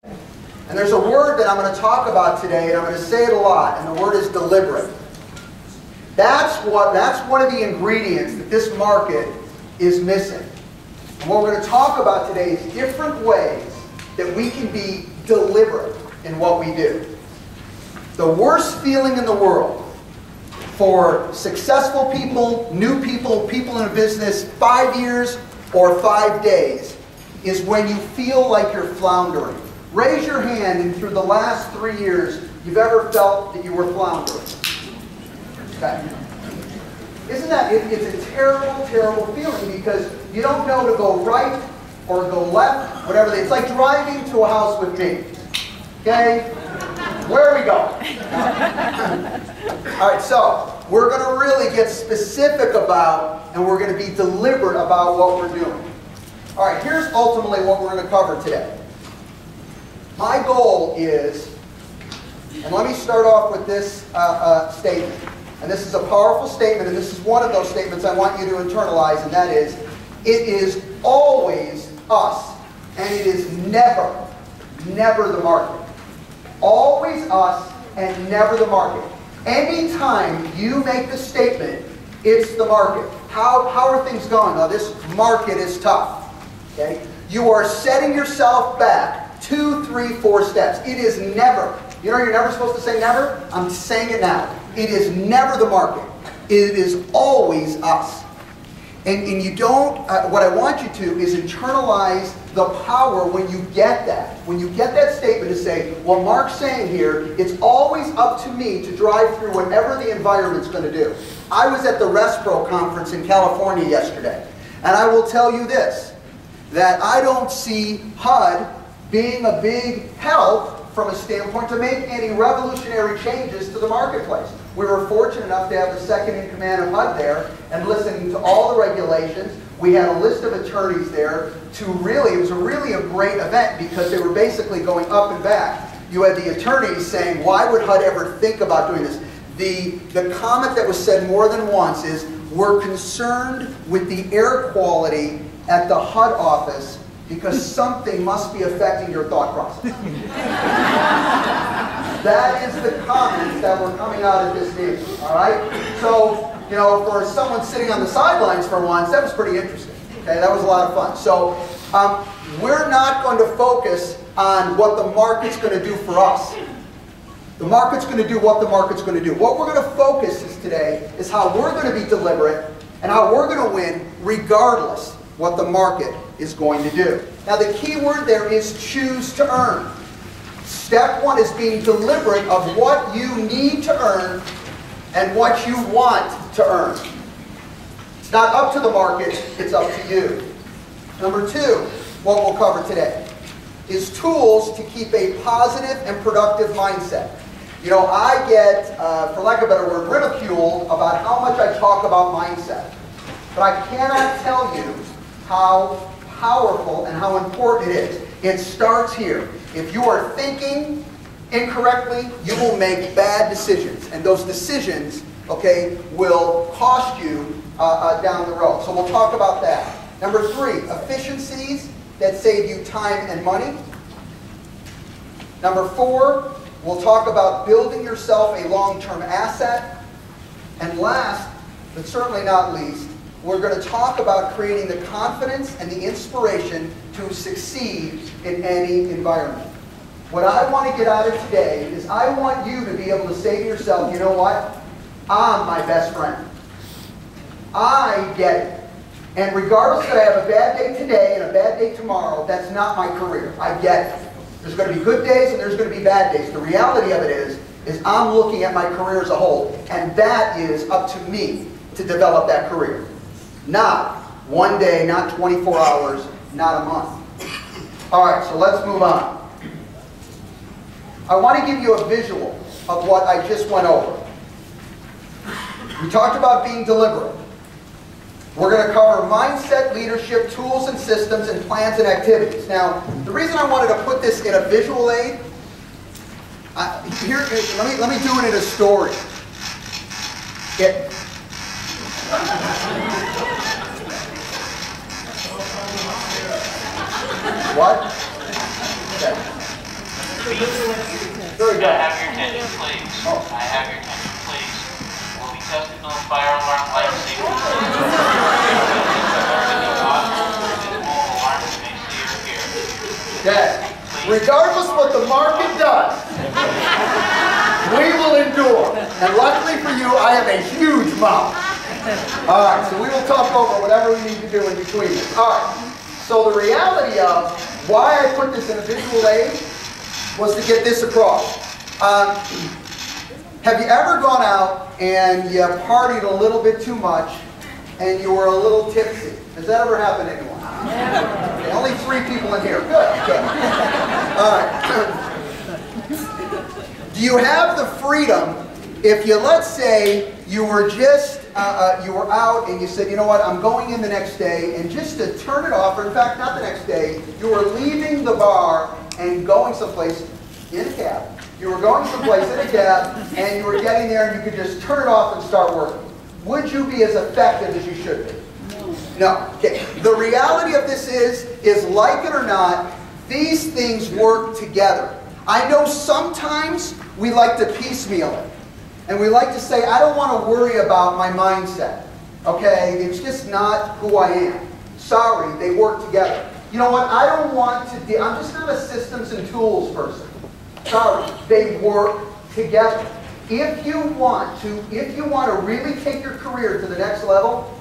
And there's a word that I'm going to talk about today, and I'm going to say it a lot, and the word is deliberate. That's one of the ingredients that this market is missing. And what we're going to talk about today is different ways that we can be deliberate in what we do. The worst feeling in the world for successful people, new people, people in a business, 5 years or 5 days, is when you feel like you're floundering. Raise your hand if through the last 3 years you've ever felt that you were floundering. Okay. Isn't that, it's a terrible, terrible feeling because you don't know to go right or go left, whatever. It's like driving to a house with me. Okay? Where are we going? All right, so we're going to really get specific about, and we're going to be deliberate about what we're doing. All right, here's ultimately what we're going to cover today. My goal is, and let me start off with this statement. And this is a powerful statement, and this is one of those statements I want you to internalize, and that is, it is always us, and it is never, never the market. Always us, and never the market. Anytime you make the statement, it's the market. How are things going? Oh, this market is tough. Okay? You are setting yourself back 2, 3, 4 steps. It is never. You know you're never supposed to say never? I'm saying it now. It is never the market. It is always us. And you don't, what I want you to is internalize the power when you get that. When you get that statement to say, well, Mark's saying here, it's always up to me to drive through whatever the environment's going to do. I was at the ResPro conference in California yesterday, and I will tell you this, that I don't see HUD being a big help from a standpoint to make any revolutionary changes to the marketplace. We were fortunate enough to have the second in command of HUD there and listening to all the regulations. We had a list of attorneys there to really, it was really a great event because they were basically going up and back. You had the attorneys saying, why would HUD ever think about doing this? The comment that was said more than once is, we're concerned with the air quality at the HUD office because something must be affecting your thought process. That is the comments that were coming out of this meeting, all right? So, you know, for someone sitting on the sidelines for once, that was pretty interesting, okay? That was a lot of fun. So, we're not going to focus on what the market's going to do for us. The market's going to do what the market's going to do. What we're going to focus is today is how we're going to be deliberate and how we're going to win regardless what the market is going to do. Now the key word there is choose to earn. Step one is being deliberate of what you need to earn and what you want to earn. It's not up to the market, it's up to you. Number two, what we'll cover today, is tools to keep a positive and productive mindset. You know, I get, for lack of a better word, ridiculed about how much I talk about mindset. But I cannot tell you how powerful and how important it is. It starts here. If you are thinking incorrectly, you will make bad decisions. And those decisions, okay, will cost you down the road. So we'll talk about that. Number three, efficiencies that save you time and money. Number four, we'll talk about building yourself a long-term asset. And last, but certainly not least, we're going to talk about creating the confidence and the inspiration to succeed in any environment. What I want to get out of today is I want you to be able to say to yourself, you know what? I'm my best friend. I get it. And regardless that I have a bad day today and a bad day tomorrow, that's not my career. I get it. There's going to be good days and there's going to be bad days. The reality of it is I'm looking at my career as a whole, and that is up to me to develop that career. Not one day, not 24 hours, not a month. All right, so let's move on. I want to give you a visual of what I just went over. We talked about being deliberate. We're going to cover mindset, leadership, tools and systems, and plans and activities. Now, the reason I wanted to put this in a visual aid, let me do it in a story. What? Okay. Very good. I have your attention, please. I have your attention, please. We'll be testing those fire alarm light safety systems. Okay. Regardless what the market does, we will endure. And luckily for you, I have a huge mouth. All right, so we will talk over whatever we need to do in between this. All right, so the reality of why I put this in a visual aid was to get this across. Have you ever gone out and you partied a little bit too much and you were a little tipsy? Has that ever happened to anyone? Okay, only 3 people in here. Good, good. All right. Do you have the freedom if you, let's say, you were just, you were out and you said, you know what, I'm going in the next day, and just to turn it off, or in fact, not the next day, you were leaving the bar and going someplace in a cab. You were going someplace in a cab, and you were getting there and you could just turn it off and start working. Would you be as effective as you should be? No. Okay. The reality of this is like it or not, these things work together. I know sometimes we like to piecemeal it. And we like to say, I don't want to worry about my mindset. Okay? It's just not who I am. Sorry, they work together. You know what? I don't want to do, I'm just not a systems and tools person. Sorry, they work together. If you want to really take your career to the next level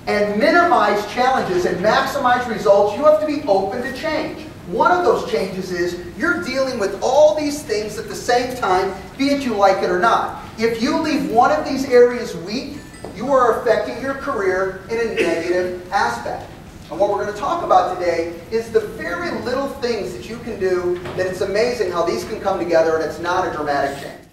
and minimize challenges and maximize results, you have to be open to change. One of those changes is you're dealing with all these things at the same time, be it you like it or not. If you leave one of these areas weak, you are affecting your career in a negative aspect. And what we're going to talk about today is the very little things that you can do that it's amazing how these can come together and it's not a dramatic change.